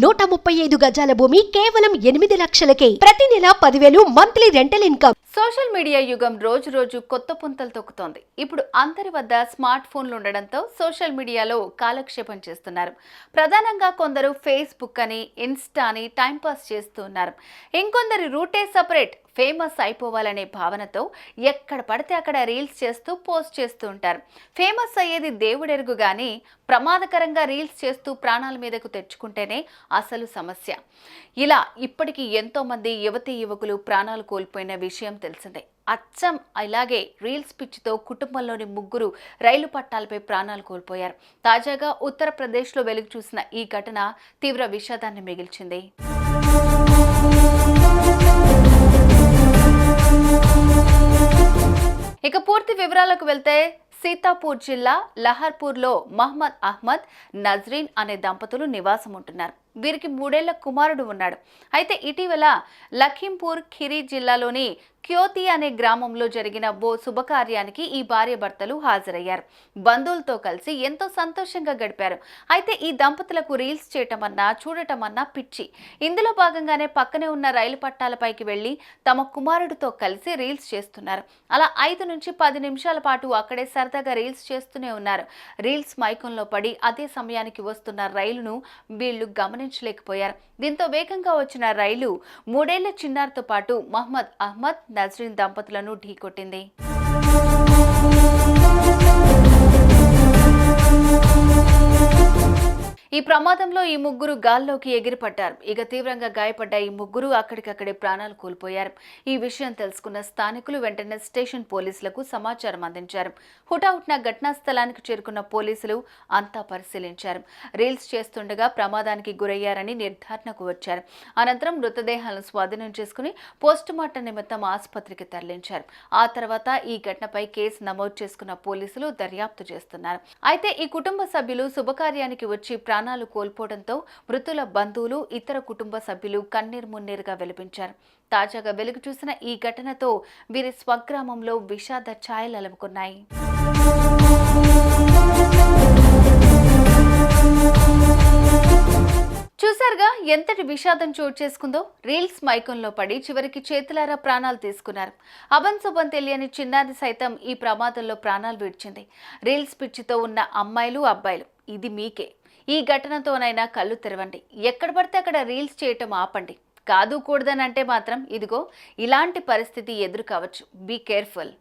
135 గజాల భూమి కేవలం 8 లక్షలకే. ప్రతి నెల 10,000 monthly rental income. Social media యుగం రోజు రోజు కొత్త పుంతలు తొక్కుతోంది. ఇప్పుడు అందరి వద్ద స్మార్ట్ ఫోన్లు ఉండడంతో సోషల్ మీడియాలో కాలక్షేపం చేస్తున్నారు. ప్రధానంగా కొందరు ఫేస్బుక్ అని, ఇన్స్టా అని టైంపాస్ చేస్తూ ఉన్నారు. ఇంకొందరి రూటే సపరేట్. ఫేమస్ అయిపోవాలనే భావనతో ఎక్కడ పడితే అక్కడ రీల్స్ చేస్తూ పోస్ట్ చేస్తూ ఉంటారు. ఫేమస్ అయ్యేది దేవుడెరుగు గానీ ప్రమాదకరంగా రీల్స్ చేస్తూ ప్రాణాల మీదకు తెచ్చుకుంటేనే అసలు సమస్య. ఇలా ఇప్పటికీ ఎంతో మంది యువతీ యువకులు ప్రాణాలు కోల్పోయిన విషయం తెలిసిందే. అచ్చం ఇలాగే రీల్స్ పిచ్చితో కుటుంబంలోని 3 రైలు పట్టాలపై ప్రాణాలు కోల్పోయారు. తాజాగా ఉత్తరప్రదేశ్లో వెలుగు చూసిన ఈ ఘటన తీవ్ర విషాదాన్ని మిగిల్చింది. ఇక పూర్తి వివరాలకు వెళ్తే సీతాపూర్ జిల్లా లహర్పూర్లో మహమ్మద్ అహ్మద్, నజ్రీన్ అనే దంపతులు నివాసం ఉంటున్నారు. వీరికి 3 ఏళ్ల కుమారుడు ఉన్నాడు. అయితే ఇటీవల లఖింపూర్ ఖిరి జిల్లాలోని క్యోతి అనే గ్రామంలో జరిగిన ఓ శుభకార్యానికి ఈ భార్య భర్తలు హాజరయ్యారు. బంధువులతో కలిసి ఎంతో సంతోషంగా గడిపారు. అయితే ఈ దంపతులకు రీల్స్ చేయటమన్నా చూడటమన్నా పిచ్చి. ఇందులో భాగంగానే పక్కనే ఉన్న రైలు పట్టాలపైకి వెళ్లి తమ కుమారుడితో కలిసి రీల్స్ చేస్తున్నారు. అలా 5 నుంచి 10 నిమిషాల పాటు అక్కడే సరదాగా రీల్స్ చేస్తూనే ఉన్నారు. రీల్స్ మైకంలో పడి అదే సమయానికి వస్తున్న రైలును వీళ్లు గమనించలేకపోయారు. దీంతో వేగంగా వచ్చిన రైలు 3 ఏళ్ల చిన్నారితో పాటు మహమ్మద్ అహ్మద్, నజ్రీన్ దంపతులను ఢీకొట్టింది. ఈ ప్రమాదంలో ఈ 3 గాల్లోకి ఎగిరిపడ్డారు. ఇక తీవ్రంగా గాయపడ్డ ఈ 3 అక్కడికక్కడే ప్రాణాలు కోల్పోయారు. ఈ విషయం తెలుసుకున్న స్థానికులు వెంటనే స్టేషన్ పోలీసులకు సమాచారం అందించారు. హుటాహుటిన ఘటనా స్థలానికి చేరుకున్న పోలీసులు అంతా పరిశీలించారు. రీల్స్ చేస్తుండగా ప్రమాదానికి గురయ్యారని నిర్ధారణకు వచ్చారు. అనంతరం మృతదేహాలను స్వాధీనం చేసుకుని పోస్టుమార్టం నిమిత్తం ఆసుపత్రికి తరలించారు. ఆ తర్వాత ఈ ఘటనపై కేసు నమోదు చేసుకున్న పోలీసులు దర్యాప్తు చేస్తున్నారు. అయితే ఈ కుటుంబ సభ్యులు శుభకార్యానికి వచ్చి ప్రాణాలు కోల్పోవడంతో మృతుల బంధువులు, ఇతర కుటుంబ సభ్యులు కన్నీరు మున్నీరుగా వెలిపించారు. తాజాగా వెలుగు చూసిన ఈ ఘటనతో వీరి స్వగ్రామంలో విషాద ఛాయలు అలుముకున్నాయి. చూసారుగా ఎంతటి విషాదం చోటు చేసుకుందో. రీల్స్ మైకంలో పడి చివరికి చేతులారా ప్రాణాలు తీసుకున్నారు. అభంశుభం తెలియని చిన్నారి సైతం ఈ ప్రమాదంలో ప్రాణాలు విడిచింది. రీల్స్ పిచ్చితో ఉన్న అమ్మాయిలు, అబ్బాయిలు ఇది మీకే. ఈ ఘటనతోనైనా కళ్ళు తెరవండి. ఎక్కడ పడితే అక్కడ రీల్స్ చేయటం ఆపండి. కాదు కూడదనంటే మాత్రం ఇదిగో ఇలాంటి పరిస్థితి ఎదురు కావచ్చు. Be careful.